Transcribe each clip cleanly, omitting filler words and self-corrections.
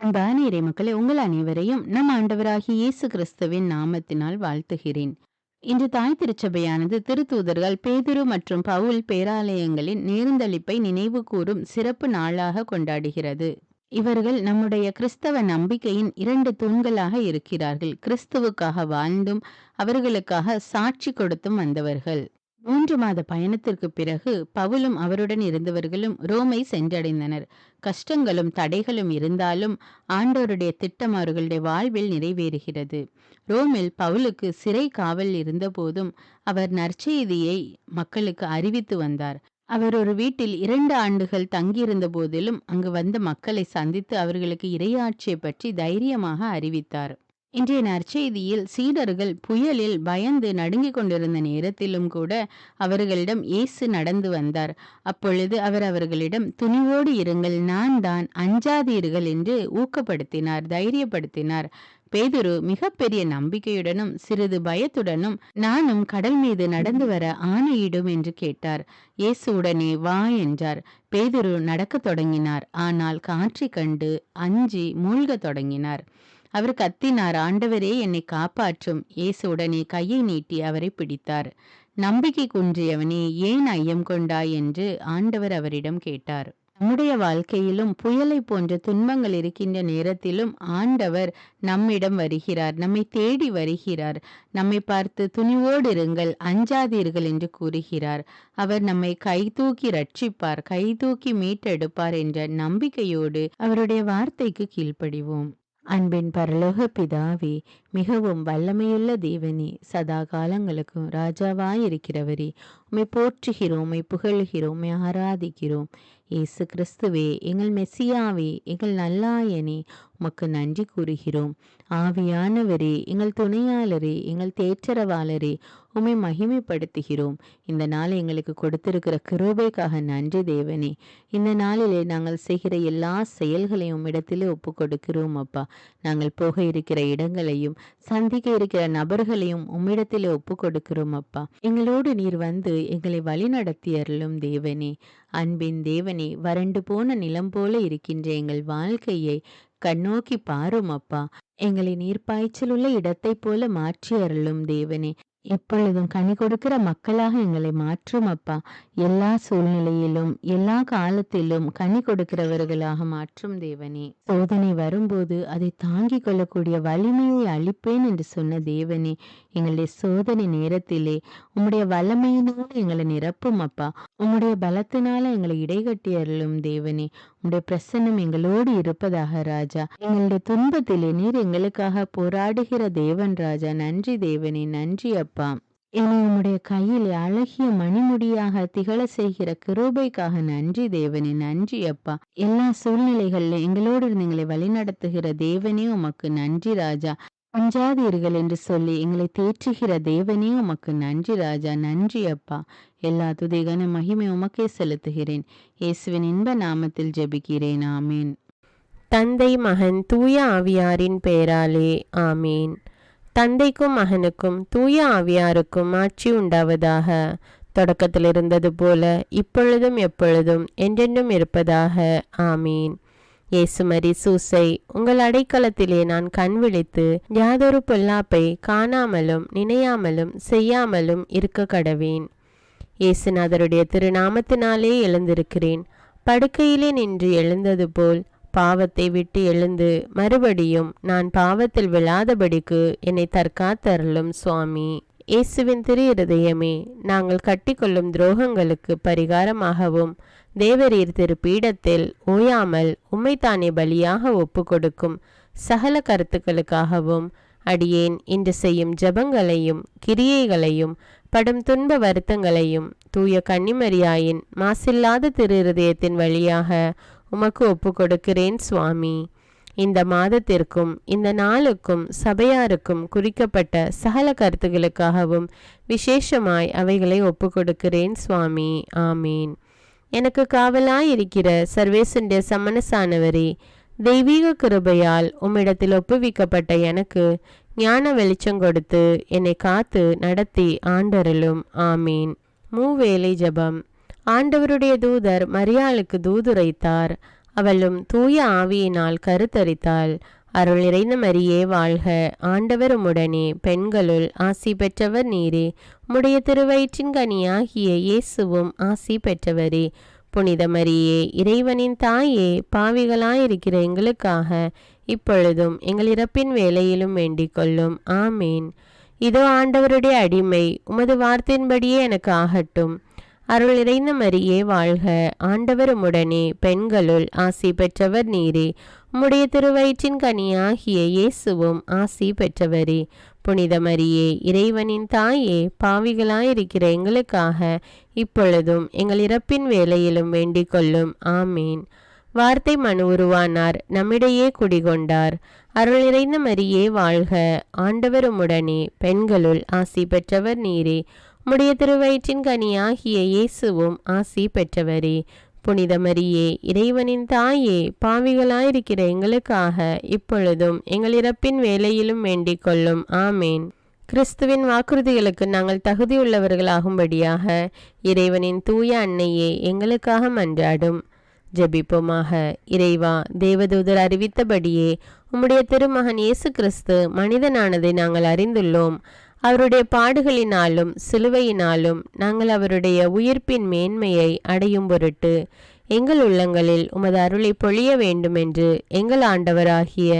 அன்பான இறைமக்களே, உங்கள் அனைவரையும் நம் ஆண்டவராகிய இயேசு கிறிஸ்துவின் நாமத்தினால் வாழ்த்துகிறேன். இன்று தாய் திருச்சபையானது திருத்தூதர்கள் பேதுரு மற்றும் பவுல் பேராலயங்களின் நேர்ந்தளிப்பை நினைவு கூறும் சிறப்பு நாளாக கொண்டாடுகிறது. இவர்கள் நம்முடைய கிறிஸ்தவ நம்பிக்கையின் 2 தூண்களாக இருக்கிறார்கள். கிறிஸ்துவுக்காக வாழ்ந்தும் அவர்களுக்காக சாட்சி கொடுத்தும் வந்தவர்கள். 3 மாத பயணத்திற்கு பிறகு பவுலும் அவருடன் இருந்தவர்களும் ரோமை சென்றடைந்தனர். கஷ்டங்களும் தடைகளும் இருந்தாலும் ஆண்டவருடைய திட்டம் அவர்களுடைய வாழ்வில் நிறைவேறுகிறது. ரோமில் பவுலுக்கு சிறை காவல் இருந்தபோதும் அவர் நற்செய்தியை மக்களுக்கு அறிவித்து வந்தார். அவர் ஒரு வீட்டில் 2 ஆண்டுகள் தங்கியிருந்த போதிலும் அங்கு வந்த மக்களை சந்தித்து அவர்களுக்கு இறையாட்சியை பற்றி தைரியமாக அறிவித்தார். இன்றைய நற்செய்தியில் சீடர்கள் புயலில் பயந்து நடுங்கிக் கொண்டிருந்த நேரத்திலும் கூட அவர்களிடம் இயேசு நடந்து வந்தார். அப்பொழுது அவர் அவர்களிடம், துணிவோடு இருங்கள், நான் தான், அஞ்சாதீர்கள் என்று ஊக்கப்படுத்தினார், தைரியப்படுத்தினார். பேதுரு மிகப்பெரிய நம்பிக்கையுடனும் சிறிது பயத்துடனும், நானும் கடல் மீது நடந்து வர ஆணையிடும் என்று கேட்டார். இயேசு உடனே வா என்றார். பேதுரு நடக்கத் தொடங்கினார். ஆனால் காற்றைக் கண்டு அஞ்சி மூழ்கத் தொடங்கினார். அவர் கத்தினார், ஆண்டவரே, என்னை காப்பாற்றும். இயேசு உடனே கையை நீட்டி அவரை பிடித்தார். நம்பிக்கை குன்றியவனே, ஏன் ஐயம் கொண்டாய் என்று ஆண்டவர் அவரிடம் கேட்டார். நம்முடைய வாழ்க்கையிலும் புயலை போன்ற துன்பங்கள் இருக்கின்ற நேரத்திலும் ஆண்டவர் நம்மிடம் வருகிறார், நம்மை தேடி வருகிறார். நம்மை பார்த்து துணிவோடு இருங்கள், அஞ்சாதீர்கள் என்று கூறுகிறார். அவர் நம்மை கைதூக்கி ரட்சிப்பார், கைதூக்கி மீட்டெடுப்பார் என்ற நம்பிக்கையோடு அவருடைய வார்த்தைக்கு கீழ்ப்படிவோம். அன்பின் பரலோக பிதாவே, மிகவும் வல்லமையுள்ள தேவனே, சதா காலங்களுக்கும் ராஜாவாயிருக்கிறவரே, உம்மை போற்றுகிறோம், உம்மை புகழ்கிறோம், உம்மை ஆராதிக்கிறோம். இயேசு கிறிஸ்துவே, எங்கள் மெசியாவே, எங்கள் நல்லாயனே, உமக்கு நன்றி கூறுகிறோம். ஆவியானவரே, எங்கள் துணையாளரே, எங்கள் தேற்றரவாளரே, உம்மை மகிமைப்படுத்துகிறோம். இந்த நாள் எங்களுக்கு கொடுத்திருக்கிற கிருபைக்காக நன்றி தேவனே. இந்த நாளிலே நாங்கள் செய்கிற எல்லா செயல்களையும் உம்மிடத்திலே ஒப்பு கொடுக்கிறோம் அப்பா. நாங்கள் போக இருக்கிற இடங்களையும் சந்திக்க இருக்கிற நபர்களையும் உம்மிடத்திலே ஒப்பு கொடுக்கிறோம் அப்பா. எங்களோடு நீர் வந்து எங்களை வழி நடத்தி அருளும் தேவனே. அன்பின் தேவனே, வறண்டு போன நிலம் போல இருக்கின்ற எங்கள் வாழ்க்கையை கண்ணோக்கி பாரும் அப்பா. எங்களை நீர்ப்பாய்ச்சல் உள்ள இடத்தை போல மாற்றி அருளும் தேவனே. எப்பொழுதும் கனி கொடுக்கிற மக்களாக எங்களை மாற்றும் அப்பா. எல்லா சூழ்நிலையிலும் எல்லா காலத்திலும் கனி கொடுக்கிறவர்களாக மாற்றும் தேவனே. சோதனை வரும்போது அதை தாங்கிக் கொள்ளக்கூடிய வலிமையை அளிப்பேன் என்று சொன்ன தேவனே, எங்களுடைய சோதனை நேரத்திலே உம்முடைய வல்லமையினால எங்களை நிரப்பும் அப்பா. உம்முடைய பலத்தினால எங்களை இடைகட்டி அருளும் தேவனே. உம்முடைய பிரசன்னம் எங்களோடு இருப்பதாக ராஜா. எங்களுடைய துன்பத்திலே நீர் எங்களுக்காக போராடுகிற தேவன் ராஜா. நன்றி தேவனே, நன்றி அப்பா. என்னை உம்முடைய கையிலே அழகிய மணிமுடியாக திகழ செய்கிற கிருபைக்காக நன்றி தேவனே, நன்றி அப்பா. எல்லா சூழ்நிலைகள்ல எங்களோடு இருந்து எங்களை வழிநடத்துகிற தேவனே, உமக்கு நன்றி ராஜா. அஞ்சாதீர்கள் என்று சொல்லி எங்களை தேற்றுகிற தேவனே, உமக்கு நன்றி ராஜா, நன்றி அப்பா. எல்லா துதிகான மகிமை உமக்கே செலுத்துகிறேன். இயேசுவின் இன்ப நாமத்தில் ஜெபிக்கிறேன், ஆமீன். தந்தை மகன் தூய ஆவியாரின் பெயராலே ஆமீன். தந்தைக்கும் மகனுக்கும் தூய ஆவியாருக்கும் ஆட்சி உண்டாவதாக. தொடக்கத்தில் இருந்தது போல இப்பொழுதும் எப்பொழுதும் என்றென்றும் இருப்பதாக ஆமீன். இயேசுமரி சூசை, உங்கள் அடைக்கலத்திலே நான் கண் விழித்து யாதொரு பொல்லாப்பை காணாமலும் நினையாமலும் செய்யாமலும் இருக்க கடவேன். இயேசுநாதருடைய திருநாமத்தினாலே எழுந்திருக்கிறேன். படுக்கையிலே நின்று எழுந்தது போல் பாவத்தை விட்டு எழுந்து மறுபடியும் நான் பாவத்தில் விழாதபடிக்கு என்னை தற்காத்தருளும் சுவாமி. இயேசுவின் திரு இருதயமே, நாங்கள் கட்டிக்கொள்ளும் துரோகங்களுக்கு பரிகாரமாகவும் தேவரீர் திரு பீடத்தில் ஓயாமல் உம்மைத்தானே பலியாக ஒப்பு கொடுக்கும் சகல கருத்துக்களுக்காகவும் அடியேன் இன்று செய்யும் ஜபங்களையும் கிரியைகளையும் படும் துன்ப வருத்தங்களையும் தூய கன்னிமரியாயின் மாசில்லாத திரு இருதயத்தின் வழியாக உமக்கு ஒப்பு கொடுக்கிறேன் சுவாமி. இந்த மாதத்திற்கும் இந்த நாளுக்கும் சபையாருக்கும் குறிக்கப்பட்ட சகல கருத்துகளுக்காகவும் விசேஷமாய் அவைகளை ஒப்பு கொடுக்கிறேன் சுவாமி. ஆமீன். எனக்கு காவலாயிருக்கிற சர்வேசுடைய சமணசானவரே, தெய்வீக கிருபையால் உம்மிடத்தில் ஒப்புவிக்கப்பட்ட எனக்கு ஞான வெளிச்சம் கொடுத்து என்னை காத்து நடத்தி ஆண்டருளும். ஆமீன். மூவேளை ஜபம். ஆண்டவருடைய தூதர் மரியாளுக்கு தூதுரைத்தார். அவளும் தூய ஆவியினால் கருத்தரித்தாள். அருள் நிறைந்த மரியே வாழ்க, ஆண்டவர் உம்முடனே, பெண்களுள் ஆசி பெற்றவர் நீரே. உம்முடைய திருவயிற்றின் கனியாகிய இயேசுவும் ஆசி பெற்றவரே. புனித மரியே, இறைவனின் தாயே, பாவிகளாயிருக்கிற எங்களுக்காக இப்பொழுதும் எங்கள் இறப்பின் வேளையிலும் வேண்டிக் கொள்ளும். ஆமேன். இதோ ஆண்டவருடைய அடிமை, உமது வார்த்தையின்படியே எனக்கு ஆகட்டும். அருள் நிறைந்த மரியே வாழ்க, ஆண்டவர் உம்முடனே, பெண்களுள் ஆசி பெற்றவர் நீரே. உம்முடைய திருவயிற்றின் கனியாகிய இயேசுவும் ஆசி பெற்றவரே. புனித மரியே, இறைவனின் தாயே, பாவிகளாயிருக்கிற எங்களுக்காக இப்பொழுதும் எங்கள் இறப்பின் வேளையிலும் வேண்டிக் கொள்ளும். ஆமேன். வார்த்தை மனு உருவானார், நம்மிடையே குடிகொண்டார். அருள் நிறைந்த மரியே வாழ்க, ஆண்டவர் உம்முடனே, பெண்களுள் ஆசி பெற்றவர் நீரே. உம்முடைய திருவயிற்றின் கனியாகிய இயேசுவும் ஆசி பெற்றவரே. புனித மரியே, இறைவனின் தாயே, பாவிகளாயிருக்கிற எங்களுக்காக இப்பொழுதும் எங்கள் இறப்பின் வேளையிலும் வேண்டிக் கொள்ளும். ஆமேன். கிறிஸ்துவின் வாக்குறுதிகளுக்கு நாங்கள் தகுதியுள்ளவர்களாகும்படியாக இறைவனின் தூய அன்னையே எங்களுக்காக மன்றாடும். ஜெபிப்போமாக. இறைவா, தேவதூதர் அறிவித்தபடியே உம்முடைய திருமகன் இயேசு கிறிஸ்து மனிதனானதை நாங்கள் அறிந்துள்ளோம். அவருடைய பாடுகளினாலும் சிலுவையினாலும் நாங்கள் அவருடைய உயிர்ப்பின் மேன்மையை அடையும் பொருட்டு எங்கள் உள்ளங்களில் உமது அருளை பொழிய வேண்டுமென்று எங்கள் ஆண்டவராகிய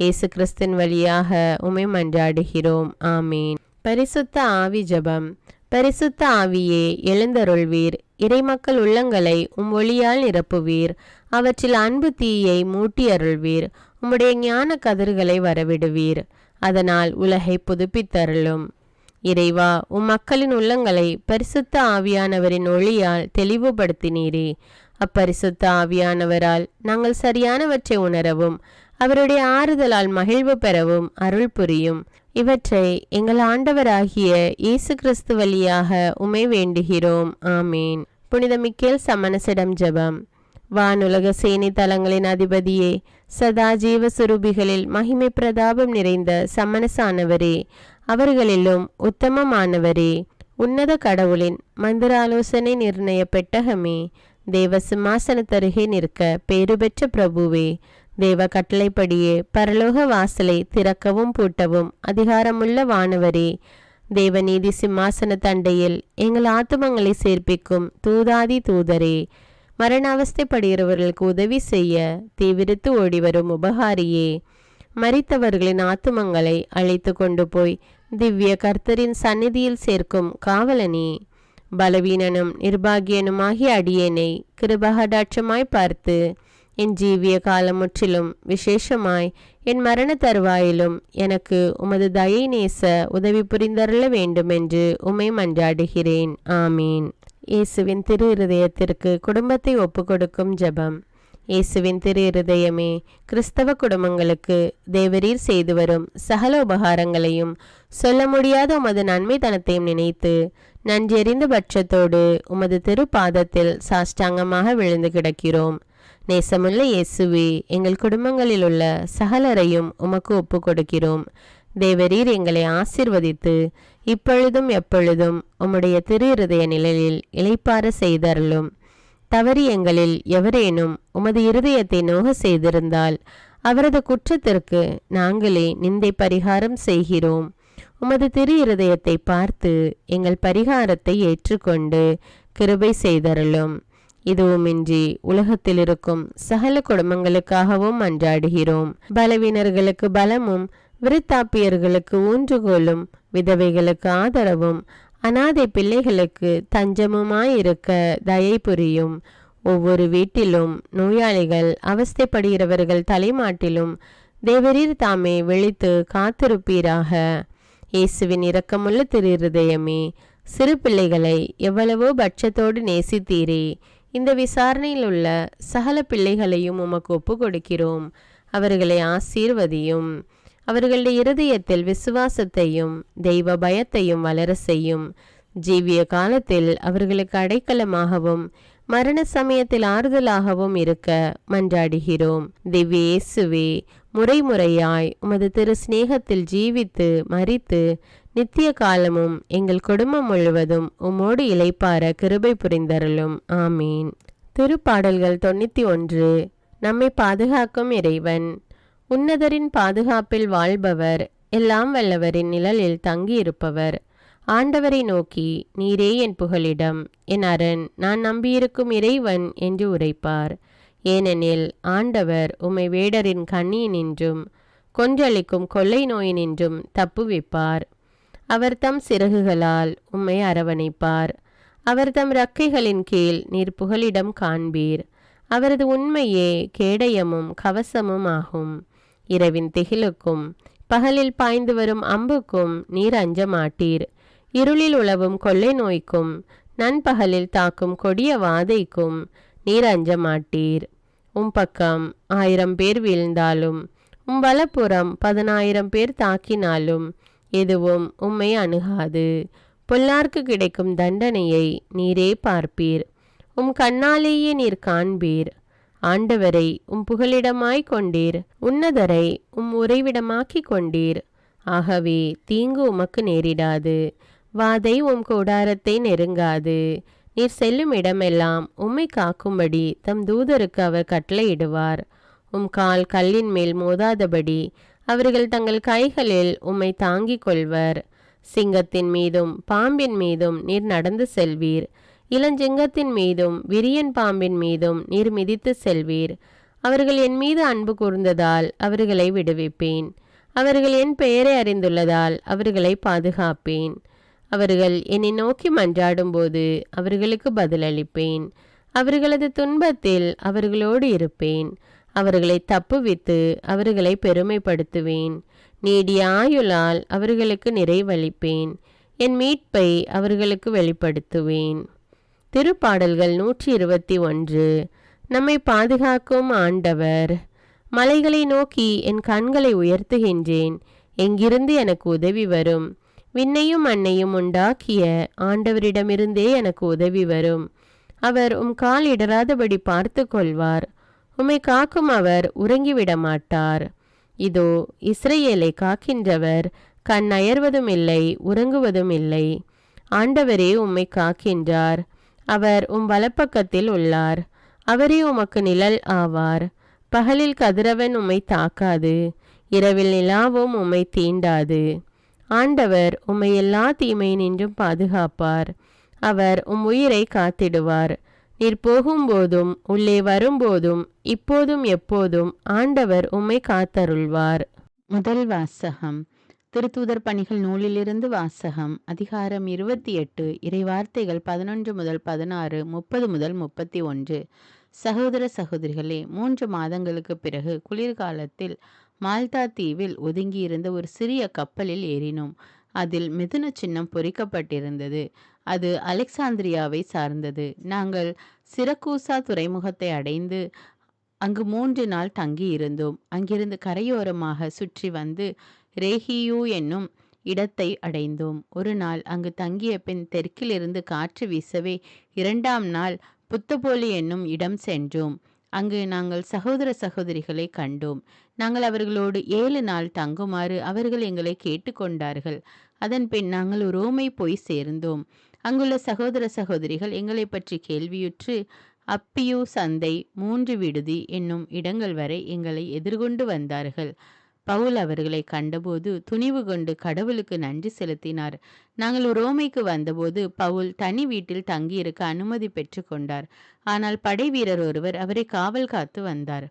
இயேசு கிறிஸ்தின் வழியாக உம்மை மன்றாடுகிறோம். ஆமீன். பரிசுத்த ஆவி ஜெபம். பரிசுத்த ஆவியே, எழுந்தருள்வீர். இறைமக்கள் உள்ளங்களை ஒளியால் நிரப்புவீர். அவற்றில் அன்பு தீயை மூட்டி அருள்வீர். உம்முடைய ஞான கதிர்களை வரவிடுவீர். அதனால் உலகை புதுப்பித்தருளும். இறைவா, மக்களின் உள்ளங்களை பரிசுத்த ஆவியானவரின் ஒளியால் தெளிவுபடுத்தினீரே. அப்பரிசுத்த ஆவியானவரால் நாங்கள் சரியானவற்றை உணரவும் அவருடைய ஆறுதலால் மகிழ்வு பெறவும் அருள் புரியும். இவற்றை எங்கள் ஆண்டவராகிய இயேசு கிறிஸ்து வழியாக உம்மை வேண்டுகிறோம். ஆமீன். புனித மிக்கேல் சமணசிடம் ஜெபம். வானுலக சேனை தலங்களின் அதிபதியே, சதா ஜீவ சுரூபிகளில் மகிமை பிரதாபம் நிறைந்த சமணசானவரே, அவர்களிலும் உத்தமமானவரே, உன்னத கடவுளின் மந்திராலோசனை நிர்ணய பெட்டகமே, தேவ சிம்மாசனத்தருகே நிற்க பேறு பெற்ற பிரபுவே, தேவ கட்டளைப்படியே பரலோக வாசலை திறக்கவும் பூட்டவும் அதிகாரமுள்ள வானவரே, தேவநீதி சிம்மாசன தண்டையில் எங்கள் ஆத்துமங்களை சேர்ப்பிக்கும் தூதாதி தூதரே, மரண அவஸ்தைப்படுகிறவர்களுக்கு உதவி செய்ய தீவிரித்து ஓடிவரும் உபகாரியே, மரித்தவர்களின் ஆத்துமங்களை அழைத்து கொண்டு போய் திவ்ய கர்த்தரின் சந்நிதியில் சேர்க்கும் காவலனே, பலவீனனும் நிர்பாகியனுமாகிய அடியேனை கிருபகடாட்சமாய் பார்த்து என் ஜீவிய காலம் முற்றிலும் விசேஷமாய் என் மரண தருவாயிலும் எனக்கு உமது தயை நேச உதவி புரிந்தருள வேண்டுமென்று உம்மை மன்றாடுகிறேன். ஆமீன். இயேசுவின் திரு இருதயத்திற்கு குடும்பத்தை ஒப்புக்கொடுக்கும் ஜெபம். இயேசுவின் திரு இருதயமே, கிறிஸ்தவ குடும்பங்களுக்கு தேவரீர் செய்து வரும் சகல உபகாரங்களையும் சொல்ல முடியாத உமது நன்மைத்தனத்தையும் நினைத்து நன்றெறிந்த பட்சத்தோடு உமது திருப்பாதத்தில் சாஷ்டாங்கமாக விழுந்து கிடக்கிறோம். நேசமுள்ள இயேசுவே, எங்கள் குடும்பங்களில் உள்ள சகலரையும் உமக்கு ஒப்பு கொடுக்கிறோம். தேவரீர் எங்களை ஆசீர்வதித்து இப்பொழுதும் எப்பொழுதும் உம்முடைய திரு இருதய நிழலில் இளைப்பாற செய்தருளும். தவறி எங்களில் எவரேனும் உமது இருதயத்தை நோக செய்திருந்தால் அவரது குற்றத்திற்கு நாங்களே நிந்தை பரிகாரம் செய்கிறோம். உமது திரு இருதயத்தை பார்த்து எங்கள் பரிகாரத்தை ஏற்றுக்கொண்டு கிருபை செய்தருளும். இதுவுமின்றி உலகத்தில் இருக்கும் சகல குடும்பங்களுக்காகவும் மன்றாடுகிறோம். பலவீனர்களுக்கு பலமும், விருத்தாப்பியர்களுக்கு ஊன்றுகோலும், விதவைகளுக்கு ஆதரவும், அனாதை பிள்ளைகளுக்கு தஞ்சமுமாயிருக்க தயை புரியும். ஒவ்வொரு வீட்டிலும் நோயாளிகள் அவஸ்தைப்படுகிறவர்கள் தலைமாட்டிலும் தேவரீர் தாமே விழித்து காத்திருப்பீராக. இயேசுவின் இரக்கமுள்ள திரு இருதயமே, சிறு பிள்ளைகளை எவ்வளவோ பட்சத்தோடு நேசித்தீரே. இந்த விசாரணையில் உள்ள சகல பிள்ளைகளையும் உமக்கு ஒப்பு கொடுக்கிறோம். அவர்களை ஆசீர்வதியும். அவர்களுடைய இருதயத்தில் விசுவாசத்தையும் தெய்வ பயத்தையும் வளர செய்யும். ஜீவிய காலத்தில் அவர்களுக்கு அடைக்கலமாகவும் மரண சமயத்தில் ஆறுதலாகவும் இருக்க மன்றாடுகிறோம். திவ்ய இயேசுவே, முறைமுறையாய் உமது திரு சிநேகத்தில் ஜீவித்து மரித்து நித்திய காலமும் எங்கள் குடும்பம் முழுவதும் உம்மோடு இளைப்பார கிருபை புரிந்தருளும். ஆமீன். திருப்பாடல்கள் 91. நம்மை பாதுகாக்கும் இறைவன். உன்னதரின் பாதுகாப்பில் வாழ்பவர், எல்லாம் வல்லவரின் நிழலில் தங்கியிருப்பவர். ஆண்டவரை நோக்கி, நீரே என் புகலிடம், என் அரண், நான் நம்பியிருக்கும் இறைவன் என்று உரைப்பார். ஏனெனில் ஆண்டவர் உம்மை வேடரின் கண்ணியினின்றும் கொன்றளிக்கும் கொள்ளை நோயினின்றும் தப்புவிப்பார். அவர் தம் சிறகுகளால் உம்மை அரவணைப்பார். அவர் தம் இறக்கைகளின் கீழ் நீர் புகலிடம் காண்பீர். அவரது உண்மையே கேடயமும் கவசமும் ஆகும். இரவின் திகிலுக்கும் பகலில் பாய்ந்து வரும் அம்புக்கும் நீர் அஞ்ச மாட்டீர். இருளில் உலவும் கொள்ளை நோய்க்கும் நண்பகலில் தாக்கும் கொடிய வாதைக்கும் நீர் அஞ்ச மாட்டீர். உம் பக்கம் 1000 பேர் வீழ்ந்தாலும், உம் வலப்புறம் 10,000 பேர் தாக்கினாலும் எதுவும் உம்மை அணுகாது. பொல்லார்க்கு கிடைக்கும் தண்டனையை நீரே பார்ப்பீர். உம் கண்ணாலேயே நீர் காண்பீர். ஆண்டவரை உம் புகலிடமாய் கொண்டீர். உன்னதரை உம் உறைவிடமாக்கி கொண்டீர். ஆகவே தீங்கு உமக்கு நேரிடாது. வாதை உம் கூடாரத்தை நெருங்காது. நீர் செல்லும் இடமெல்லாம் உம்மை காக்கும்படி தம் தூதருக்கு அவர் கட்டளையிடுவார். உம் கால் கல்லின் மேல் மோதாதபடி அவர்கள் தங்கள் கைகளில் உம்மை தாங்கிக் கொள்வர். சிங்கத்தின் மீதும் பாம்பின் மீதும் நீர் நடந்து செல்வீர். இளஞ்சிங்கத்தின் மீதும் விரியன் பாம்பின் மீதும் நீர் மிதித்து செல்வீர். அவர்கள் என் மீது அன்பு கூர்ந்ததால் அவர்களை விடுவிப்பேன். அவர்கள் என் பெயரை அறிந்துள்ளதால் அவர்களை பாதுகாப்பேன். அவர்கள் என்னை நோக்கி மன்றாடும்போது அவர்களுக்கு பதிலளிப்பேன். அவர்களது துன்பத்தில் அவர்களோடு இருப்பேன். அவர்களை தப்புவித்து அவர்களை பெருமைப்படுத்துவேன். நீடிய ஆயுளால் அவர்களுக்கு நிறைவளிப்பேன். என் மீட்பை அவர்களுக்கு வெளிப்படுத்துவேன். திருப்பாடல்கள் 121. நம்மை பாதுகாக்கும் ஆண்டவர். மலைகளை நோக்கி என் கண்களை உயர்த்துகின்றேன். எங்கிருந்து எனக்கு உதவி வரும்? விண்ணையும் மண்ணையும் உண்டாக்கிய ஆண்டவரிடமிருந்தே எனக்கு உதவி வரும். அவர் உம் கால் இடராதபடி பார்த்து கொள்வார். உம்மை காக்கும் அவர் உறங்கிவிட மாட்டார். இதோ இஸ்ரவேலை காக்கின்றவர் கண் அயர்வதும் இல்லை, உறங்குவதும் இல்லை. ஆண்டவரே உம்மை காக்கின்றார். அவர் உம் வலப்பக்கத்தில் உள்ளார். அவரே உமக்கு நிழல் ஆவார். பகலில் கதிரவன் உம்மை தாக்காது. இரவில் நிலாவும் உம்மை தீண்டாது. ஆண்டவர் உம்மை எல்லா தீமையினின்றும் பாதுகாப்பார். அவர் உம் உயிரை காத்திடுவார். நீர் போகும்போதும் உள்ளே வரும்போதும் இப்போதும் எப்போதும் ஆண்டவர் உம்மை காத்தருள்வார். முதல் வாசகம். திருத்தூதர் பணிகள் நூலிலிருந்து வாசகம். அதிகாரம் 28. இறைவார்த்தைகள் 11 முதல் 16, 30 முதல் 31. சகோதர சகோதரிகளே, 3 மாதங்களுக்கு பிறகு குளிர்காலத்தில் மால்தா தீவில் ஒதுங்கியிருந்த ஒரு சிறிய கப்பலில் ஏறினோம். அதில் மிதுன சின்னம் பொறிக்கப்பட்டிருந்தது. அது அலெக்சாந்திரியாவை சார்ந்தது. நாங்கள் சிரக்கூசா துறைமுகத்தை அடைந்து அங்கு 3 நாள் தங்கியிருந்தோம். அங்கிருந்து கரையோரமாக சுற்றி வந்து ரேகியூ என்னும் இடத்தை அடைந்தோம். ஒரு நாள் அங்கு தங்கிய பின் தெற்கிலிருந்து காற்று வீசவே 2ஆம் நாள் புத்தபோலி என்னும் இடம் சென்றோம். அங்கு நாங்கள் சகோதர சகோதரிகளை கண்டோம். நாங்கள் அவர்களோடு 7 நாள் தங்குமாறு அவர்கள் எங்களை கேட்டுக்கொண்டார்கள். அதன் பின் நாங்கள் ரோமை போய் சேர்ந்தோம். அங்குள்ள சகோதர சகோதரிகள் எங்களை பற்றி கேள்வியுற்று அப்பியூ சந்தை, 3 விடுதி என்னும் இடங்கள் வரை எங்களை எதிர்கொண்டு வந்தார்கள். பவுல் அவர்களை கண்டபோது துணிவு கொண்டு கடவுளுக்கு நன்றி செலுத்தினார். நாங்கள் ரோமைக்கு வந்தபோது பவுல் தனி வீட்டில் தங்கியிருக்க அனுமதி பெற்று கொண்டார். ஆனால் படை வீரர் ஒருவர் அவரை காவல் காத்து வந்தார்.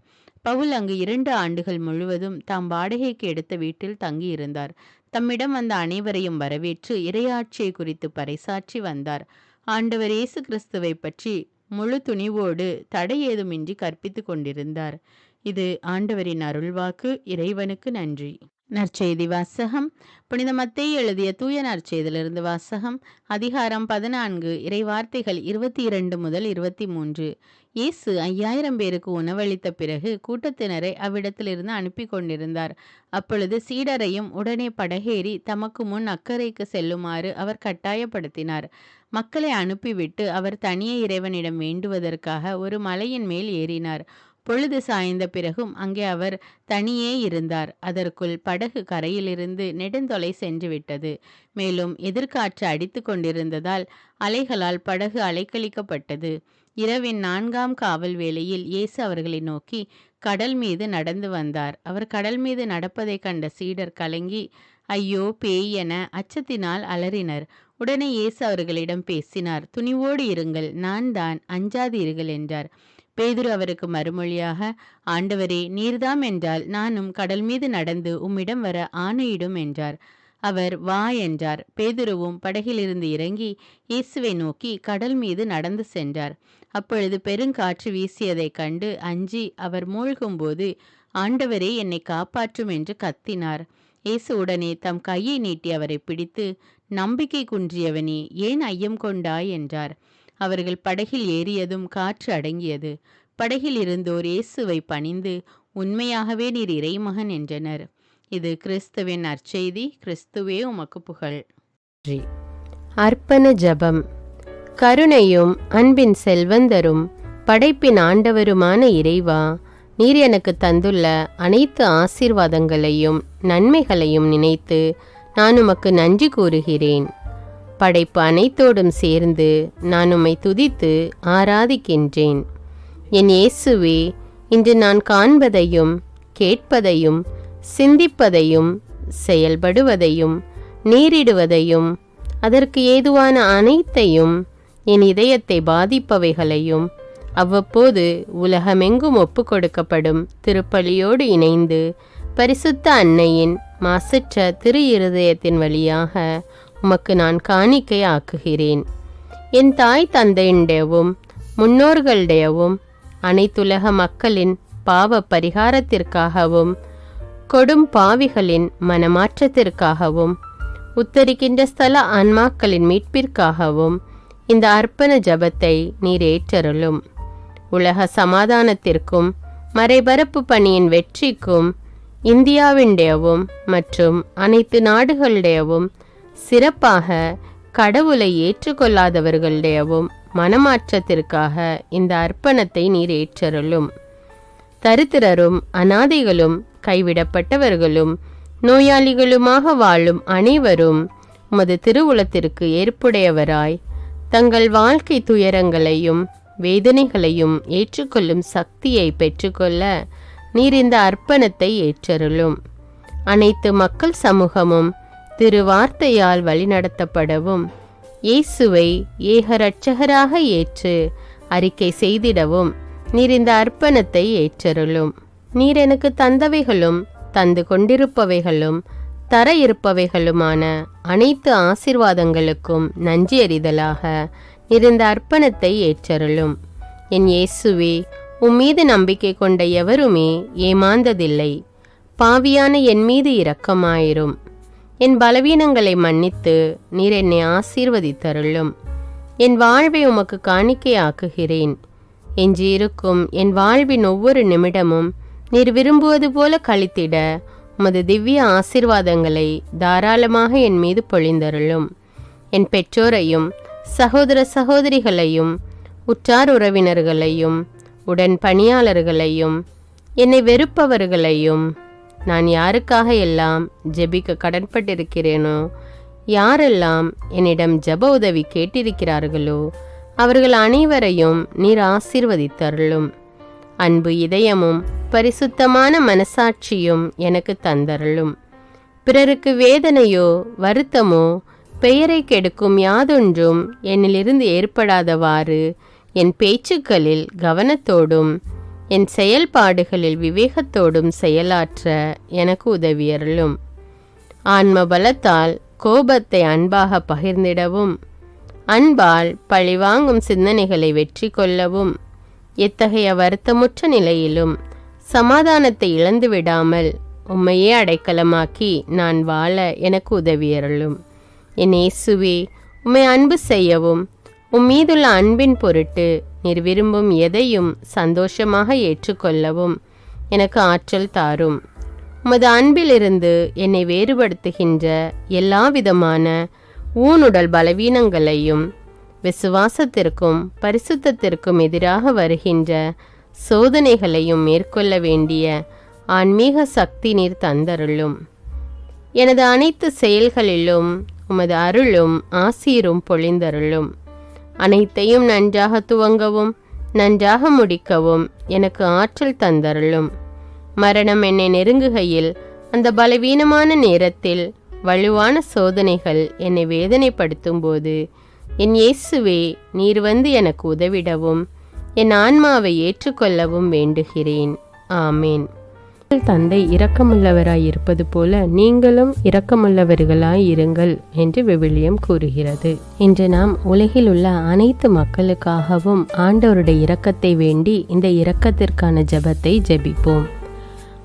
பவுல் அங்கு 2 ஆண்டுகள் முழுவதும் தாம் வாடகைக்கு எடுத்த வீட்டில் தங்கியிருந்தார். தம்மிடம் வந்த அனைவரையும் வரவேற்று இறையாட்சியை குறித்து பறைசாற்றி வந்தார். ஆண்டவர் இயேசு கிறிஸ்துவை பற்றி முழு துணிவோடு தடை ஏதுமின்றி கற்பித்து கொண்டிருந்தார். இது ஆண்டவரின் அருள்வாக்கு. இறைவனுக்கு நன்றி. நற்செய்தி வாசகம். புனித மத்தேயு எழுதிய தூய நற்செய்தியிலிருந்து வாசகம். அதிகாரம் 14. இறைவார்த்தைகள் 22 முதல் 23. இயேசு 5000 பேருக்கு உணவளித்த பிறகு கூட்டத்தினரை அவ்விடத்திலிருந்து அனுப்பி கொண்டிருந்தார். அப்பொழுது சீடரையும் உடனே படகேறி தமக்கு முன் அக்கரைக்கு செல்லுமாறு அவர் கட்டாயப்படுத்தினார். மக்களை அனுப்பிவிட்டு அவர் தனியே இறைவனிடம் வேண்டுவதற்காக ஒரு மலையின் மேல் ஏறினார். பொழுது சாய்ந்த பிறகும் அங்கே அவர் தனியே இருந்தார். அதற்குள் படகு கரையிலிருந்து நெடுந்தொலை சென்று விட்டது. மேலும் எதிர்காற்று அடித்து கொண்டிருந்ததால் அலைகளால் படகு அலைக்கழிக்கப்பட்டது. இரவின் 4ஆம் காவல் வேளையில் இயேசு அவர்களை நோக்கி கடல் மீது நடந்து வந்தார். அவர் கடல் மீது நடப்பதைக் கண்ட சீடர் கலங்கி, ஐயோ பேய் என அச்சத்தினால் அலறினர். உடனே இயேசு அவர்களிடம் பேசினார். துணிவோடு இருங்கள், நான் தான், அஞ்சாதீர்கள் என்றார். பேதுரு அவருக்கு மறுமொழியாக, ஆண்டவரே, நீர்தாம் என்றால் நானும் கடல் மீது நடந்து உம்மிடம் வர ஆணையிடும் என்றார். அவர் வா என்றார். பேதுருவும் படகிலிருந்து இறங்கி இயேசுவை நோக்கி கடல் மீது நடந்து சென்றார். அப்பொழுது பெருங்காற்று வீசியதைக் கண்டு அஞ்சி அவர் மூழ்கும்போது, ஆண்டவரே, என்னை காப்பாற்றும் என்று கத்தினார். இயேசு உடனே தம் கையை நீட்டி அவரை பிடித்து, நம்பிக்கை குன்றியவனே, ஏன் ஐயம் கொண்டாய் என்றார். அவர்கள் படகில் ஏறியதும் காற்று அடங்கியது. படகில் இருந்தோர் இயேசுவை பணிந்து, உண்மையாகவே நீர் இறைமகன் என்றனர். இது கிறிஸ்துவின் நற்செய்தி. கிறிஸ்துவே உமக்கு புகழ். அர்ப்பண ஜெபம். கருணையும் அன்பின் செல்வந்தரும் படைப்பின் ஆண்டவருமான இறைவா, நீர் எனக்கு தந்துள்ள அனைத்து ஆசீர்வாதங்களையும் நன்மைகளையும் நினைத்து நான் உமக்கு நன்றி கூறுகிறேன். படைப்பு அனைத்தோடும் சேர்ந்து நான் உம்மை துதித்து ஆராதிக்கின்றேன். என் இயேசுவே, இன்று நான் காண்பதையும் கேட்பதையும் சிந்திப்பதையும் செயல்படுவதையும் நேரிடுவதையும் அதற்கு ஏதுவான அனைத்தையும் என் இதயத்தை பாதிப்பவைகளையும் அவ்வப்போது உலகமெங்கும் ஒப்பு கொடுக்கப்படும் திருப்பலியோடு இணைந்து பரிசுத்த அன்னையின் மாசற்ற திரு இருதயத்தின் வழியாக உமக்கு நான் காணிக்கை ஆக்குகிறேன். என் தாய் தந்தையுடையவும் முன்னோர்களுடையவும் அனைத்துலக மக்களின் பாவ பரிகாரத்திற்காகவும் கொடும் பாவிகளின் மனமாற்றத்திற்காகவும் உத்தரிக்கின்ற ஸ்தல ஆன்மாக்களின் மீட்பிற்காகவும் இந்த அர்ப்பண ஜபத்தை நீர் ஏற்றருளும். உலக சமாதானத்திற்கும் மறைபரப்பு பணியின் வெற்றிக்கும் இந்தியாவின்டையவும் மற்றும் அனைத்து நாடுகளுடையவும் சிறப்பாக கடவுளை ஏற்றுக்கொள்ளாதவர்களுடையவும் மனமாற்றத்திற்காக இந்த அர்ப்பணத்தை நீர் ஏற்றருளும். தரித்திரரும் அனாதைகளும் கைவிடப்பட்டவர்களும் நோயாளிகளுமாக வாழும் அனைவரும் உமது திருவுளத்திற்கு ஏற்புடையவராய் தங்கள் வாழ்க்கை துயரங்களையும் வேதனைகளையும் ஏற்றுக்கொள்ளும் சக்தியை பெற்றுக்கொள்ள நீர் இந்த அர்ப்பணத்தை ஏற்றருளும். அனைத்து மக்கள் சமூகமும் திருவார்த்தையால் வழிநடத்தப்படவும் இயேசுவை ஏக இரட்சகராக ஏற்று அறிக்கை செய்திடவும் நீர் இந்த அர்ப்பணத்தை ஏற்றருளும். நீர் எனக்கு தந்தவைகளும் தந்து கொண்டிருப்பவைகளும் தர இருப்பவைகளுமான அனைத்து ஆசீர்வாதங்களுக்கும் நன்றி அறிதலாக நீர் இந்த அர்ப்பணத்தை ஏற்றருளும். என் இயேசுவே, உம்மீது நம்பிக்கை கொண்ட எவருமே ஏமாந்ததில்லை. பாவியான என் மீது இரக்கமாயிரும். என் பலவீனங்களை மன்னித்து நீர் என்னை ஆசீர்வதித்தருளும். என் வாழ்வை உமக்கு காணிக்கையாக்குகிறேன். எஞ்சியிருக்கும் என் வாழ்வின் ஒவ்வொரு நிமிடமும் நீர் விரும்புவது போல கழித்திட உமது திவ்ய ஆசீர்வாதங்களை தாராளமாக என் மீது பொழிந்தருளும். என் பெற்றோரையும் சகோதர சகோதரிகளையும் உற்றார் உறவினர்களையும் உடன் பணியாளர்களையும் என்னை வெறுப்பவர்களையும் நான் யாருக்காக எல்லாம் ஜெபிக்க கடன்பட்டிருக்கிறேனோ, யாரெல்லாம் என்னிடம் ஜெப உதவி கேட்டிருக்கிறார்களோ அவர்கள் அனைவரையும் நீர் ஆசீர்வதித்தருளும். அன்பு இதயமும் பரிசுத்தமான மனசாட்சியும் எனக்கு தந்தருளும். பிறருக்கு வேதனையோ வருத்தமோ பெயரை கெடுக்கும் யாதொன்றும் என்னிலிருந்து ஏற்படாதவாறு என் பேச்சுக்களில் கவனத்தோடும் என் செயல்பாடுகளில் விவேகத்தோடும் செயலாற்ற எனக்கு உதவியருளும். ஆன்ம பலத்தால் கோபத்தை அன்பாக பகிர்ந்திடவும் அன்பால் பழிவாங்கும் சிந்தனைகளை வெற்றி கொள்ளவும் எத்தகைய வருத்தமுற்ற நிலையிலும் சமாதானத்தை இழந்து விடாமல் உம்மையே அடைக்கலமாக்கி நான் வாழ எனக்கு உதவியருளும். என் இயேசுவே, உம்மை அன்பு செய்யவும் உம்மீதுள்ள அன்பின் பொருட்டு நீர் விரும்பும் எதையும் சந்தோஷமாக ஏற்றுக்கொள்ளவும் எனக்கு ஆற்றல் தாரும். உமது அன்பிலிருந்து என்னை வேறுபடுத்துகின்ற எல்லா விதமான ஊனுடல் பலவீனங்களையும் விசுவாசத்திற்கும் பரிசுத்தத்திற்கும் எதிராக வருகின்ற சோதனைகளையும் மேற்கொள்ள வேண்டிய ஆன்மீக சக்தி நீர் தந்தருளும். எனது அனைத்து செயல்களிலும் உமது அருளும் ஆசீரும் பொழிந்தருளும். அனைத்தையும் நன்றாக துவங்கவும் நன்றாக முடிக்கவும் எனக்கு ஆற்றல் தந்தருளும். மரணம் என்னை நெருங்குகையில், அந்த பலவீனமான நேரத்தில் வலுவான சோதனைகள் என்னை வேதனைப்படுத்தும் போது, என் இயேசுவே, நீர் வந்து எனக்கு உதவிடவும் என் ஆன்மாவை ஏற்றுக்கொள்ளவும் வேண்டுகிறேன். ஆமேன். தந்தை இரக்கமுள்ளவராய் இருப்பது போல நீங்களும் இரக்கமுள்ளவர்களாய் இருங்கள் என்று விவிலியம் கூறுகிறது. இன்று நாம் உலகில் உள்ள அனைத்து மக்களுக்காகவும் ஆண்டவருடைய இரக்கத்தை வேண்டி இந்த இரக்கத்திற்கான ஜெபத்தை ஜெபிப்போம்.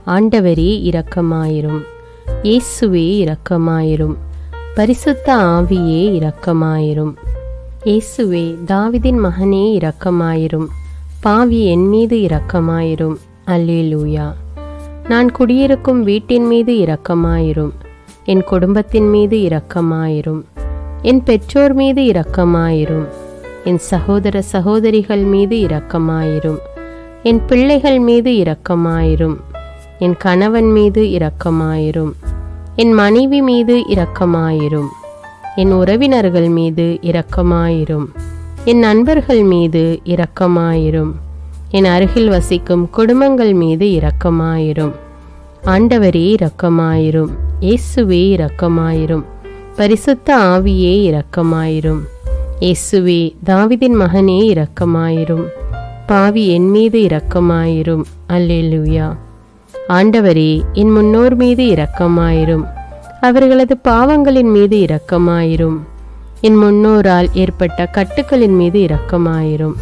ஆண்டவரே இரக்கமாயிரும். இயேசுவே இரக்கமாயிரும். பரிசுத்த ஆவியே இரக்கமாயிரும். இயேசுவே, தாவீதின் மகனே இரக்கமாயிரும். பாவி என் மீது இரக்கமாயிரும். அல்லேலூயா. நான் குடியிருக்கும் வீட்டின் மீது இரக்கமாயிரும். என் குடும்பத்தின் மீது இரக்கமாயிரும். என் பெற்றோர் மீது இரக்கமாயிரும். என் சகோதர சகோதரிகள் மீது இரக்கமாயிரும். என் பிள்ளைகள் மீது இரக்கமாயிரும். என் கணவன் மீது இரக்கமாயிரும். என் மனைவி மீது இரக்கமாயிரும். என் உறவினர்கள் மீது இரக்கமாயிரும். என் நண்பர்கள் மீது இரக்கமாயிரும். என் அருகில் வசிக்கும் குடும்பங்கள் மீது இரக்கமாயிரும். ஆண்டவரே இரக்கமாயிரும். இயேசுவே இரக்கமாயிரும். பரிசுத்த ஆவியே இரக்கமாயிரும். இயேசுவே, தாவீதின் மகனே இரக்கமாயிரும். பாவி என் மீது இரக்கமாயிரும். அல்லேலூயா. ஆண்டவரே, என் முன்னோர் மீது இரக்கமாயிரும். அவர்களது பாவங்களின் மீது இரக்கமாயிரும். என் முன்னோரால் ஏற்பட்ட கட்டுக்களின் மீது இரக்கமாயிரும்.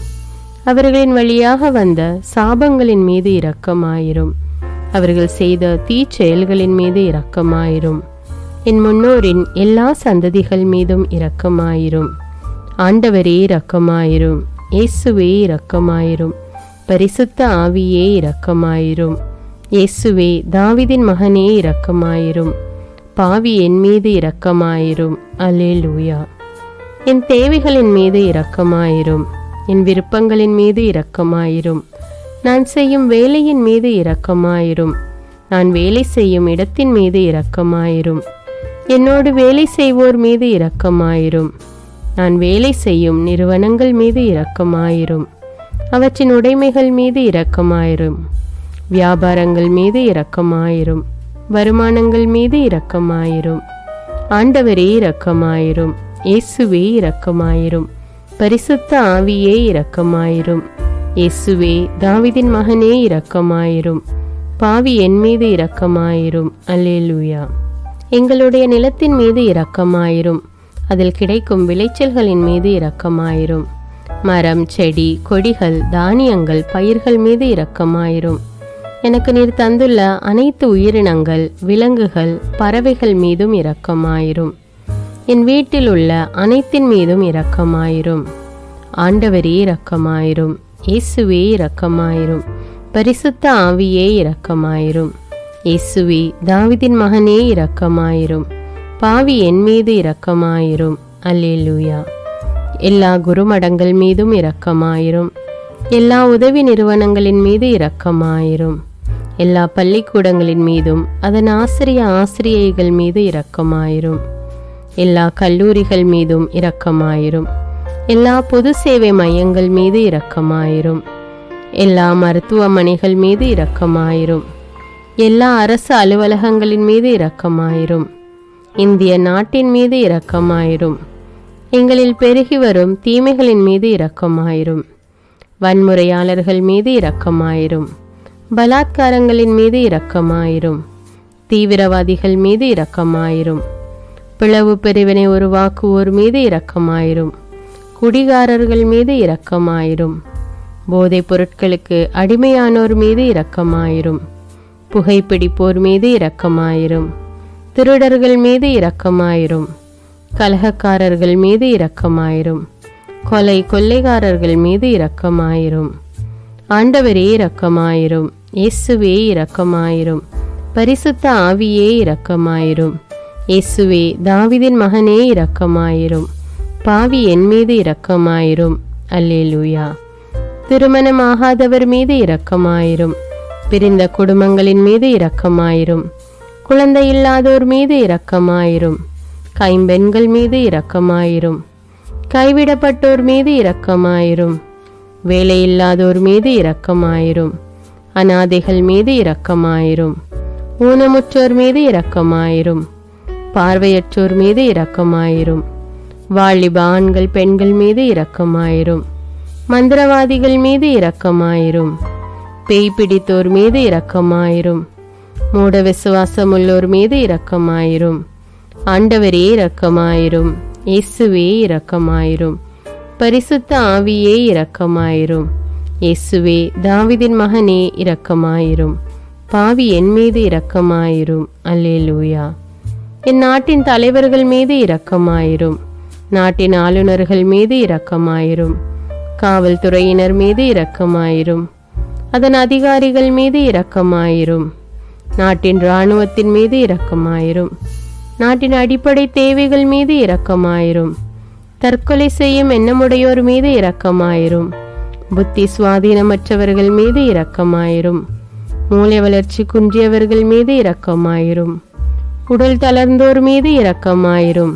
அவர்களின் வழியாக வந்த சாபங்களின் மீது இரக்கமாயிரும். அவர்கள் செய்த தீச்செயல்களின் மீது இரக்கமாயிரும். என் முன்னோரின் எல்லா சந்ததிகள் மீதும் இரக்கமாயிரும். ஆண்டவரே இரக்கமாயிரும். இயேசுவே இரக்கமாயிரும். பரிசுத்த ஆவியே இரக்கமாயிரும். இயேசுவே, தாவீதின் மகனே இரக்கமாயிரும். பாவி என் மீது இரக்கமாயிரும். அல்லேலூயா. என் தேவைகளின் மீது இரக்கமாயிரும். என் விருப்பங்களின் மீது இரக்கமாயிரும். நான் செய்யும் வேலையின் மீது இரக்கமாயிரும். நான் வேலை செய்யும் இடத்தின் மீது இரக்கமாயிரும். என்னோடு வேலை செய்வோர் மீது இரக்கமாயிரும். நான் வேலை செய்யும் நிறுவனங்கள் மீது இரக்கமாயிரும். அவற்றின் உடைமைகள் மீது இரக்கமாயிரும். வியாபாரங்கள் மீது இரக்கமாயிரும். வருமானங்கள் மீது இரக்கமாயிரும். ஆண்டவரே இரக்கமாயிரும். இயேசுவே இரக்கமாயிரும். பரிசுத்த ஆவியே இரக்கமாயிரும். இயேசுவே, தாவீதின் மகனே இரக்கமாயிரும். பாவி என் மீது இரக்கமாயிரும். அல்லேலூயா. எங்களுடைய நிலத்தின் மீது இரக்கமாயிரும். அதில் கிடைக்கும் விளைச்சல்களின் மீது இரக்கமாயிரும். மரம், செடி, கொடிகள், தானியங்கள், பயிர்கள் மீது இரக்கமாயிரும். எனக்கு நீர் தந்துள்ள அனைத்து உயிரினங்கள், விலங்குகள், பறவைகள் மீதும் இரக்கமாயிரும். என் வீட்டில் உள்ள அனைத்தின் மீதும் இரக்கமாயிரும். ஆண்டவரே இரக்கமாயிரும். இயேசுவே இரக்கமாயிரும். பரிசுத்த ஆவியே இரக்கமாயிரும். இயேசுவே, தாவீதின் மகனே இரக்கமாயிரும். பாவி என் மீது இரக்கமாயிரும். அல்லேலூயா. எல்லா குருமடங்கள் மீதும் இரக்கமாயிரும். எல்லா உதவி நிறுவனங்களின் மீது இரக்கமாயிரும். எல்லா பள்ளிக்கூடங்களின் மீதும் அதன் ஆசிரியைகள் மீது இரக்கமாயிரும். எல்லா கல்லூரிகள் மீதும் இரக்கமாயிரும். எல்லா பொது சேவை மையங்கள் மீது இரக்கமாயிரும். எல்லா மருத்துவமனைகள் மீது இரக்கமாயிரும். எல்லா அரசு அலுவலகங்களின் மீது இரக்கமாயிரும். இந்திய நாட்டின் மீது இரக்கமாயிரும். எங்களில் பெருகி வரும் தீமைகளின் மீது இரக்கமாயிரும். வன்முறையாளர்கள் மீது இரக்கமாயிரும். பலாத்காரங்களின் மீது இரக்கமாயிரும். தீவிரவாதிகள் மீது இரக்கமாயிரும். பிளவு பிரிவினை உருவாக்குவோர் மீது இரக்கமாயிரும். குடிகாரர்கள் மீது இரக்கமாயிரும். போதைப் பொருட்களுக்கு அடிமையானோர் மீது இரக்கமாயிரும். புகைப்பிடிப்போர் மீது இரக்கமாயிரும். திருடர்கள் மீது இரக்கமாயிரும். கலகக்காரர்கள் மீது இரக்கமாயிரும். கொள்ளைக்காரர்கள் மீது இரக்கமாயிரும். ஆண்டவரே இரக்கமாயிரும். இயேசுவே இரக்கமாயிரும். பரிசுத்த ஆவியே இரக்கமாயிரும். இயேசுவே, தாவீதின் மகனே இரக்கமாயிரும். பாவி என் மீது இரக்கமாயிரும். அல்லேலூயா. திருமணமாகாதவர் மீது இரக்கமாயிரும். பிரிந்த குடும்பங்களின் மீது இரக்கமாயிரும். குழந்தை இல்லாதோர் மீது இரக்கமாயிரும். கைம்பெண்கள் மீது இரக்கமாயிரும். கைவிடப்பட்டோர் மீது இரக்கமாயிரும். வேலையில்லாதோர் மீது இரக்கமாயிரும். அநாதைகள் மீது இரக்கமாயிரும். ஊனமுற்றோர் மீது இரக்கமாயிரும். பார்வையற்றோர் மீது இரக்கமாயிரும். வாலிப ஆண்கள் பெண்கள் மீது இரக்கமாயிரும். மந்திரவாதிகள் மீது இரக்கமாயிரும். பேய் பிடித்தோர் மீது இரக்கமாயிரும். மூட விசுவாசமுள்ளோர் மீது இரக்கமாயிரும். ஆண்டவரே இரக்கமாயிரும். இயேசுவே இரக்கமாயிரும். பரிசுத்த ஆவியே இரக்கமாயிரும். இயேசுவே தாவீதின் மகனே இரக்கமாயிரும். பாவி என் மீது இரக்கமாயிரும். அல்லேலூயா. என் நாட்டின் தலைவர்கள் மீது இரக்கமாயிரும். நாட்டின் ஆளுநர்கள் மீது இரக்கமாயிரும். காவல்துறையினர் மீது இரக்கமாயிரும். அதன் அதிகாரிகள் மீது இரக்கமாயிரும். நாட்டின் இராணுவத்தின் மீது இரக்கமாயிரும். நாட்டின் அடிப்படை தேவைகள் மீது இரக்கமாயிரும். தற்கொலை செய்யும் எண்ணமுடையோர் மீது இரக்கமாயிரும். புத்தி சுவாதீனமற்றவர்கள் மீது இரக்கமாயிரும். மூளை வளர்ச்சி குன்றியவர்கள் மீது இரக்கமாயிரும். உடல் தளர்ந்தோர் மீது இரக்கமாயிரும்.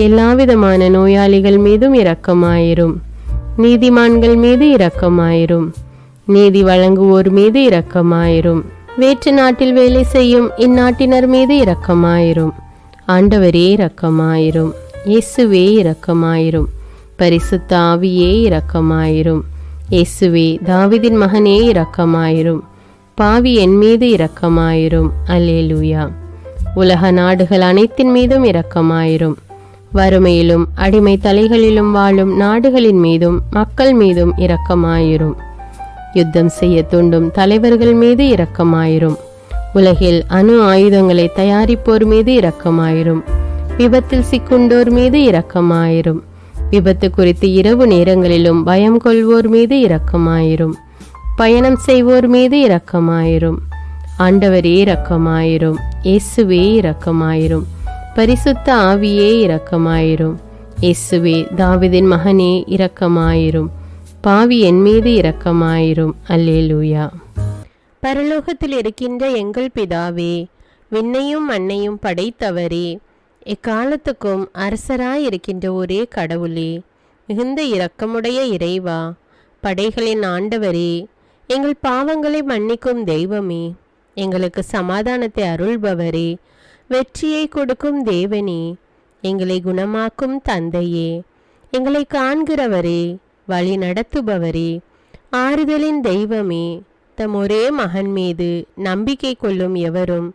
எல்லாவிதமான நோயாளிகள் மீதும் இரக்கமாயிரும். நீதிமான்கள் மீது இரக்கமாயிரும். நீதி வழங்குவோர் மீது இரக்கமாயிரும். வேற்று நாட்டில் வேலை செய்யும் இந்நாட்டினர் மீது இரக்கமாயிரும். ஆண்டவரே இரக்கமாயிரும். இயேசுவே இரக்கமாயிரும். பரிசுத்த ஆவியே இரக்கமாயிரும். இயேசுவே தாவீதின் மகனே இரக்கமாயிரும். பாவி என் மீது இரக்கமாயிரும். அல்லேலூயா. உலக நாடுகள் அனைத்தின் மீதும் இரக்கமாயிரும். வறுமையிலும் அடிமை தலைகளிலும் வாழும் நாடுகளின் மீதும் மக்கள் மீதும் இரக்கமாயிரும். யுத்தம் செய்ய தூண்டும் தலைவர்கள் மீது இரக்கமாயிரும். உலகில் அணு ஆயுதங்களை தயாரிப்போர் மீது இரக்கமாயிரும். விபத்தில் சிக்குண்டோர் மீது இரக்கமாயிரும். விபத்து குறித்து இரவு நேரங்களிலும் பயம் கொள்வோர் மீது இரக்கமாயிரும். பயணம் செய்வோர் மீது இரக்கமாயிரும். ஆண்டவரே இரக்கமாயிரும். இயேசுவே இரக்கமாயிரும். பரிசுத்த ஆவியே இரக்கமாயிரும். இயேசுவே தாவீதின் மகனே இரக்கமாயிரும். பாவி என் மீது இரக்கமாயிரும். அல்லேலூயா. பரலோகத்தில் இருக்கின்ற எங்கள் பிதாவே, விண்ணையும் மண்ணையும் படைத்தவரே, எக்காலத்துக்கும் அரசராயிருக்கின்ற ஒரே கடவுளே, மிகுந்த இரக்கமுடைய இறைவா, படைகளின் ஆண்டவரே, எங்கள் பாவங்களை மன்னிக்கும் தெய்வமே, எங்களுக்கு சமாதானத்தை அருள்பவரே, வெற்றியை கொடுக்கும் தேவனே, எங்களை குணமாக்கும் தந்தையே, எங்களை காண்கிறவரே, வழி நடத்துபவரே, ஆறுதலின் தெய்வமே, தம் ஒரே மகன் மீது நம்பிக்கை கொள்ளும் எவரும்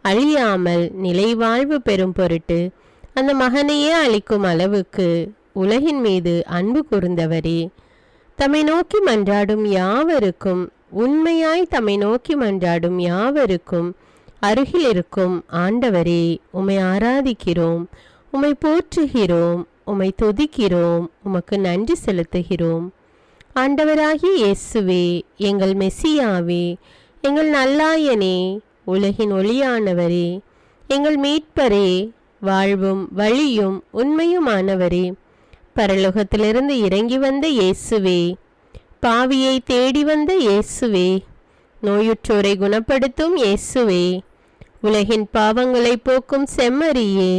அழியாமல் நிலைவாழ்வு பெறும் பொருட்டு அந்த மகனையே அளிக்கும் அளவுக்கு உலகின் மீது அன்பு கூர்ந்தவரே, தம்மை நோக்கி மன்றாடும் யாவருக்கும், உண்மையாய் தம்மை நோக்கி மன்றாடும் யாவருக்கும் அருகில் இருக்கும் ஆண்டவரே, உம்மை ஆராதிக்கிறோம், உம்மை போற்றுகிறோம், உம்மை துதிக்கிறோம், உமக்கு நன்றி செலுத்துகிறோம். ஆண்டவராகிய இயேசுவே, எங்கள் மெசியாவே, எங்கள் நல்லாயனே, உலகின் ஒளியானவரே, எங்கள் மீட்பரே, வாழ்வும் வழியும் உண்மையுமானவரே, பரலோகத்திலிருந்து இறங்கி வந்த இயேசுவே, பாவியை தேடி வந்த இயேசுவே, நோயுற்றோரை குணப்படுத்தும் இயேசுவே, உலகின் பாவங்களை போக்கும் செம்மறியே,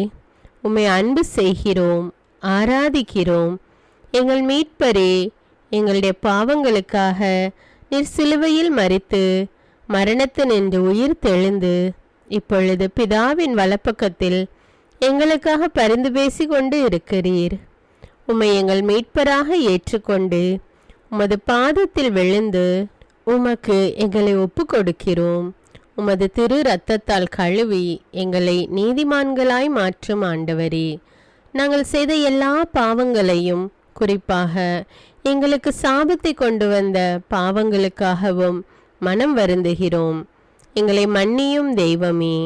உம்மை அன்பு செய்கிறோம், ஆராதிக்கிறோம். எங்கள் மீட்பரே, எங்களுடைய பாவங்களுக்காக நீர் சிலுவையில் மரித்து மரணத்தினின்று உயிர் தெழுந்து இப்பொழுது பிதாவின் வலப்பக்கத்தில் எங்களுக்காக பரிந்து பேசி கொண்டு இருக்கிறீர். உம்மை எங்கள் மீட்பராக ஏற்றுக்கொண்டு உமது பாதத்தில் விழுந்து உமக்கு எங்களை ஒப்பு கொடுக்கிறோம். உமது திரு இரத்தத்தால் கழுவி எங்களை நீதிமான்களாய் மாற்றும் ஆண்டவரே, நாங்கள் செய்த எல்லா பாவங்களையும், குறிப்பாக எங்களுக்கு சாபத்தை கொண்டு வந்த பாவங்களுக்காகவும் மனம் வருந்துகிறோம். எங்களை மன்னியும் தெய்வமே,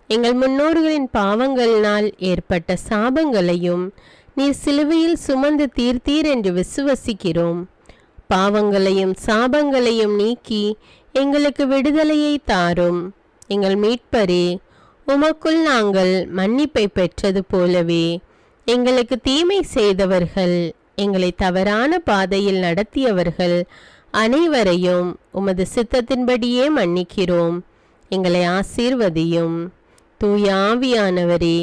எங்கள் முன்னோர்களின் பாவங்களினால் ஏற்பட்ட சாபங்களையும் நீர் சிலுவையில் சுமந்து தீர்த்தீர் என்று விசுவசிக்கிறோம். பாவங்களையும் சாபங்களையும் நீக்கி எங்களுக்கு விடுதலையை தாரும். எங்கள் மீட்பரே, உமக்குள் நாங்கள் மன்னிப்பை பெற்றது போலவே எங்களுக்கு தீமை செய்தவர்கள், எங்களை தவறான பாதையில் நடத்தியவர்கள் அனைவரையும் உமது சித்தத்தின்படியே மன்னிக்கிறோம். எங்களை ஆசீர்வதியும். தூய ஆவியானவரே,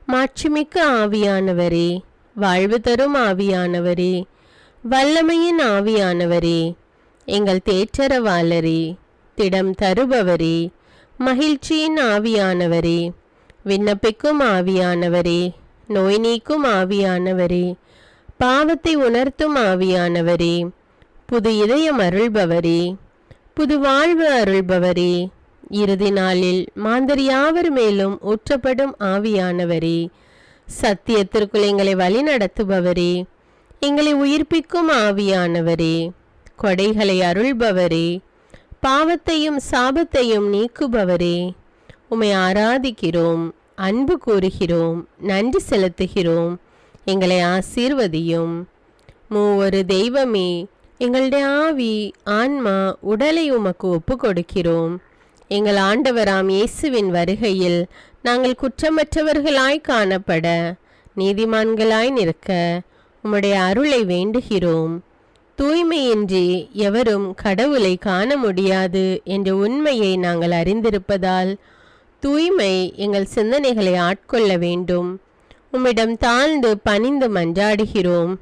மாட்சிமிக்க ஆவியானவரே, வாழ்வு தரும் ஆவியானவரே, வல்லமையின் ஆவியானவரே, எங்கள் தேற்றரவாளரே, திடம் தருபவரே, மகிழ்ச்சியின் ஆவியானவரே, விண்ணப்பிக்கும் ஆவியானவரே, நோய் நீக்கும் ஆவியானவரே, பாவத்தை உணர்த்தும் ஆவியானவரே, புது இதயம் அருள்பவரே, புது வாழ்வு அருள்பவரே, இறுதி நாளில் மாந்தர் யாவர் மேலும் ஊற்றப்படும் ஆவியானவரே, சத்தியத்திற்குள் எங்களை வழிநடத்துபவரே, எங்களை உயிர்ப்பிக்கும் ஆவியானவரே, கொடைகளை அருள்பவரே, பாவத்தையும் சாபத்தையும் நீக்குபவரே, உம்மை ஆராதிக்கிறோம், அன்பு கூறுகிறோம், நன்றி செலுத்துகிறோம். எங்களை ஆசீர்வதியும். மூவொரு தெய்வமே, எங்களுடைய ஆவி, ஆன்மா, உடலை உமக்கு ஒப்பு கொடுக்கிறோம். எங்கள் ஆண்டவராம் இயேசுவின் வருகையில் நாங்கள் குற்றமற்றவர்களாய் காணப்பட, நீதிமான்களாய் நிற்க உம்முடைய அருளை வேண்டுகிறோம். தூய்மையின்றி எவரும் கடவுளை காண முடியாது என்ற உண்மையை நாங்கள் அறிந்திருப்பதால் தூய்மை எங்கள் சிந்தனைகளை ஆட்கொள்ள வேண்டும். உம்மிடம் தாழ்ந்து பணிந்து மன்றாடுகிறோம்.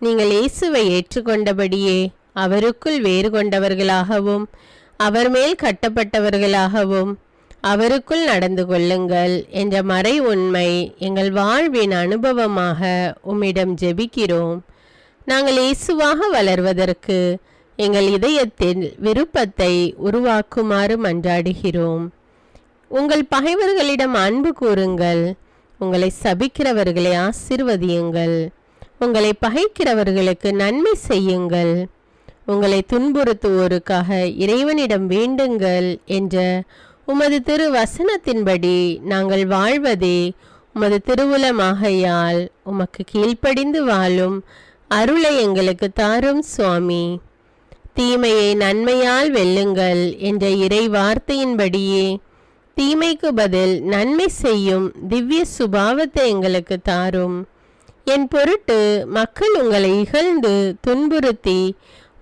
நீங்கள் இயேசுவை ஏற்றுக்கொண்டபடியே அவருக்குள் வேறு கொண்டவர்களாகவும் அவர் மேல் கட்டப்பட்டவர்களாகவும் அவருக்குள் நடந்து கொள்ளுங்கள் என்ற மறை உண்மை எங்கள் வாழ்வின் அனுபவமாக உம்மிடம் ஜெபிக்கிறோம். நாங்கள் இயேசுவாக வளர்வதற்கு எங்கள் இதயத்தில் விருப்பத்தை உருவாக்குமாறு மன்றாடுகிறோம். உங்கள் பகைவர்களிடம் அன்பு கூறுங்கள், உங்களை சபிக்கிறவர்களை ஆசீர்வதியுங்கள், உங்களை பகைக்கிறவர்களுக்கு நன்மை செய்யுங்கள், உங்களை துன்புறுத்துவோருக்காக இறைவனிடம் வேண்டுங்கள் என்ற உமது திரு வசனத்தின்படி நாங்கள் வாழ்வதே உமது திருவுலமாகையால் உமக்கு கீழ்ப்படிந்து வாழும் அருளை எங்களுக்கு தாரும் சுவாமி. தீமையை நன்மையால் வெல்லுங்கள் என்ற இறை வார்த்தையின்படியே தீமைக்கு பதில் நன்மை செய்யும் திவ்ய சுபாவத்தை எங்களுக்கு தாரும். என் பொருட்டு மக்கள் உங்களை இகழ்ந்து துன்புறுத்தி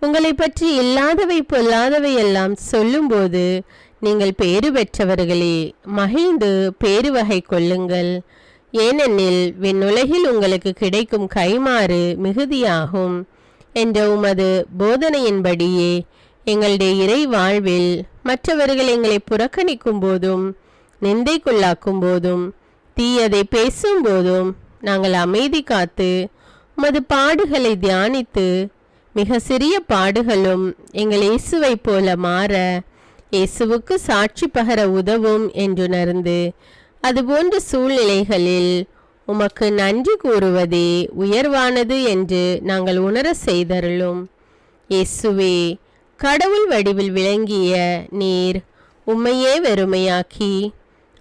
உங்களை பற்றி இல்லாதவை பொல்லாதவை எல்லாம் சொல்லும்போது நீங்கள் பேறு பெற்றவர்களே, மகிழ்ந்து பேறு வகை கொள்ளுங்கள். ஏனெனில் விண்ணுலகில் உங்களுக்கு கிடைக்கும் கைமாறு மிகுதியாகும் என்ற உமது போதனையின்படியே எங்களுடைய இறை வாழ்வில் மற்றவர்கள் எங்களை புறக்கணிக்கும் போதும் நிந்தைக்குள்ளாக்கும் போதும் தீயதை பேசும் போதும் நாங்கள் அமைதி காத்து உமது பாடுகளை தியானித்து மிக சிறிய பாடுகளும் எங்கள் இயேசுவை போல மாற இயேசுவுக்கு சாட்சி பகர உதவும் என்றுணர்ந்து அதுபோன்ற சூழ்நிலைகளில் உமக்கு நன்றி கூறுவதே உயர்வானது என்று நாங்கள் உணர செய்தருளும். இயேசுவே, கடவுள் வடிவில் விளங்கிய நீர் உம்மையே வெறுமையாக்கி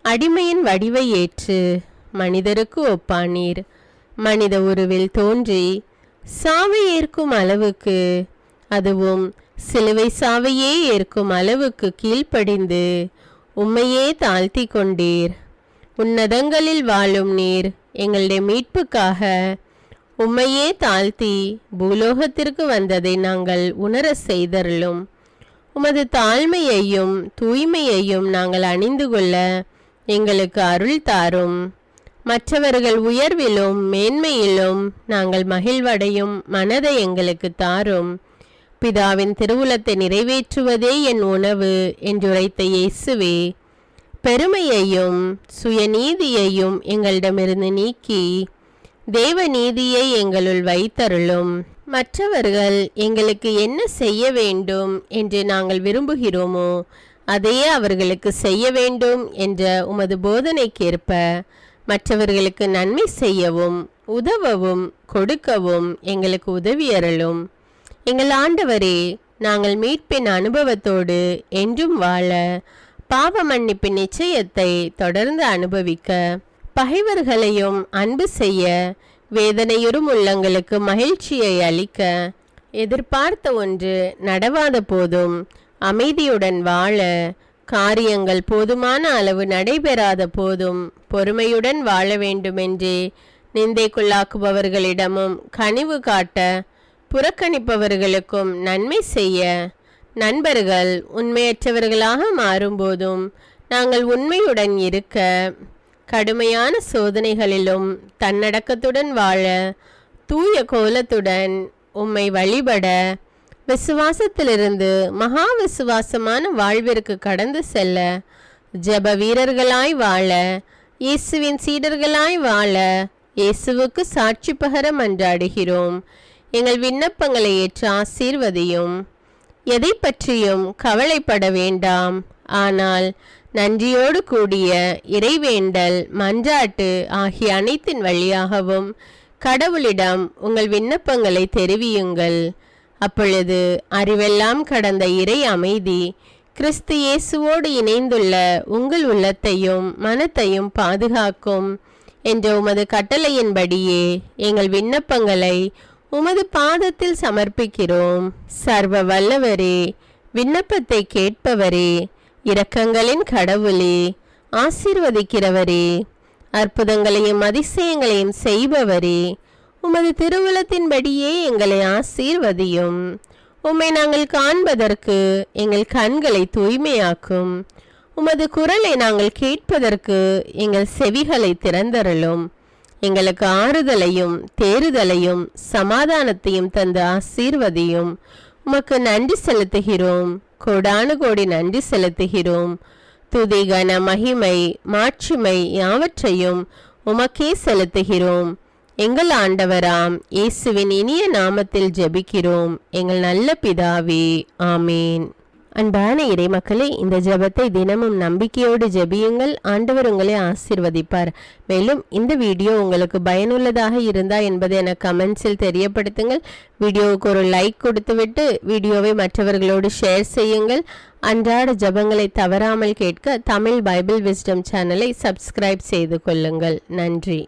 அடிமையின் வடிவை ஏற்று மனிதருக்கு ஒப்பானீர். மனித உருவில் தோன்றி சாவை ஏற்கும் அளவுக்கு, அதுவும் சிலுவை சாவையே ஏற்கும் அளவுக்கு கீழ்ப்படிந்து உம்மையே தாழ்த்தி கொண்டீர். உன்னதங்களில் வாழும் நீர் எங்களுடைய மீட்புக்காக உம்மையே தாழ்த்தி பூலோகத்திற்கு வந்ததை நாங்கள் உணர செய்தருளும். உமது தாழ்மையையும் தூய்மையையும் நாங்கள் அணிந்து கொள்ள எங்களுக்கு அருள் தாரும். மற்றவர்கள் உயர்விலும் மேன்மையிலும் நாங்கள் மகிழ்வடையும் மனதை எங்களுக்கு தாரும். பிதாவின் திருவுளத்தை நிறைவேற்றுவதே என் உணவு என்றுரைத்த இயேசுவே, பெருமையையும் சுயநீதியையும் எங்களிடமிருந்து நீக்கி தேவ நீதியை எங்களுள் வைத்தருளும். மற்றவர்கள் எங்களுக்கு என்ன செய்ய வேண்டும் என்று நாங்கள் விரும்புகிறோமோ அதையே அவர்களுக்கு செய்ய வேண்டும் என்ற உமது போதனைக்கேற்ப மற்றவர்களுக்கு நன்மை செய்யவும் உதவவும் கொடுக்கவும் எங்களுக்கு உதவியருளும். எங்கள் ஆண்டவரே, நாங்கள் மீட்பின் அனுபவத்தோடு என்றும் வாழ பாவ மன்னிப்பின் நிச்சயத்தை தொடர்ந்து அனுபவிக்க பகைவர்களையும் அன்பு செய்ய வேதனையுறும் உள்ளங்களுக்கு மகிழ்ச்சியை அளிக்க எதிர்பார்த்த ஒன்று நடவாத போதும் அமைதியுடன் வாழ காரியங்கள் போதுமான அளவு நடைபெறாத போதும் பொறுமையுடன் வாழ வேண்டுமென்றே நிந்தைக்குள்ளாக்குபவர்களிடமும் கனிவு காட்ட புறக்கணிப்பவர்களுக்கும் நன்மை செய்ய நண்பர்கள் உண்மையற்றவர்களாக மாறும்போதும் நாங்கள் உண்மையுடன் இருக்க கடுமையான சோதனைகளிலும் தன்னடக்கத்துடன் வாழ தூய கோலத்துடன் உம்மை வழிபட விசுவாசத்திலிருந்து மகா விசுவாசமான வாழ்விற்கு கடந்து செல்ல, ஜெப வீரர்களாய் வாழ, இயேசுவின் சீடர்களாய் வாழ, இயேசுவுக்கு சாட்சி பகர மன்றாடுகிறோம். எங்கள் விண்ணப்பங்களை ஏற்று ஆசீர்வதியும். எதை பற்றியும் கவலைப்பட வேண்டாம். ஆனால் நன்றியோடு கூடிய இறைவேண்டல், மன்றாட்டு ஆகிய அனைத்தின் வழியாகவும் கடவுளிடம் உங்கள் விண்ணப்பங்களை தெரிவியுங்கள். அப்பொழுது அறிவெல்லாம் கடந்த இறை அமைதி கிறிஸ்து இயேசுவோடு இணைந்துள்ள உங்கள் உள்ளத்தையும் மனத்தையும் பாதுகாக்கும் என்ற உமது கட்டளையின்படியே எங்கள் விண்ணப்பங்களை உமது பாதத்தில் சமர்ப்பிக்கிறோம். சர்வ வல்லவரே, விண்ணப்பத்தை கேட்பவரே, இரக்கங்களின் கடவுளே, ஆசீர்வதிக்கிறவரே, அற்புதங்களையும் அதிசயங்களையும் செய்பவரே, உமது திருவுளத்தின்படியே எங்களை ஆசீர்வதியும். உம்மை நாங்கள் காண்பதற்கு எங்கள் கண்களை தூய்மையாக்கும். உமது குரலை நாங்கள் கேட்பதற்கு எங்கள் செவிகளை திறந்தருளும். எங்களுக்கு ஆறுதலையும் தேறுதலையும் சமாதானத்தையும் தந்து ஆசீர்வதியும். உமக்கு நன்றி செலுத்துகிறோம். கோடானு கோடி நன்றி செலுத்துகிறோம். துதி, கன, மகிமை, மாட்சிமை யாவற்றையும் உமக்கே செலுத்துகிறோம். எங்கள் ஆண்டவராம் இயேசுவின் இனிய நாமத்தில் ஜெபிக்கிறோம் எங்கள் நல்ல பிதாவே, ஆமேன். அன்பான இறைமக்களே, இந்த ஜெபத்தை தினமும் நம்பிக்கையோடு ஜெபியுங்கள். ஆண்டவர் உங்களை ஆசீர்வதிப்பார். மேலும் இந்த வீடியோ உங்களுக்கு பயனுள்ளதாக இருந்தா என்பதை எனக்கு கமெண்ட்ஸில் தெரியப்படுத்துங்கள். வீடியோவுக்கு ஒரு லைக் கொடுத்துவிட்டு வீடியோவை மற்றவர்களோடு ஷேர் செய்யுங்கள். அன்றாட ஜெபங்களை தவறாமல் கேட்க தமிழ் பைபிள் விஸ்டம் சேனலை சப்ஸ்கிரைப் செய்து கொள்ளுங்கள். நன்றி.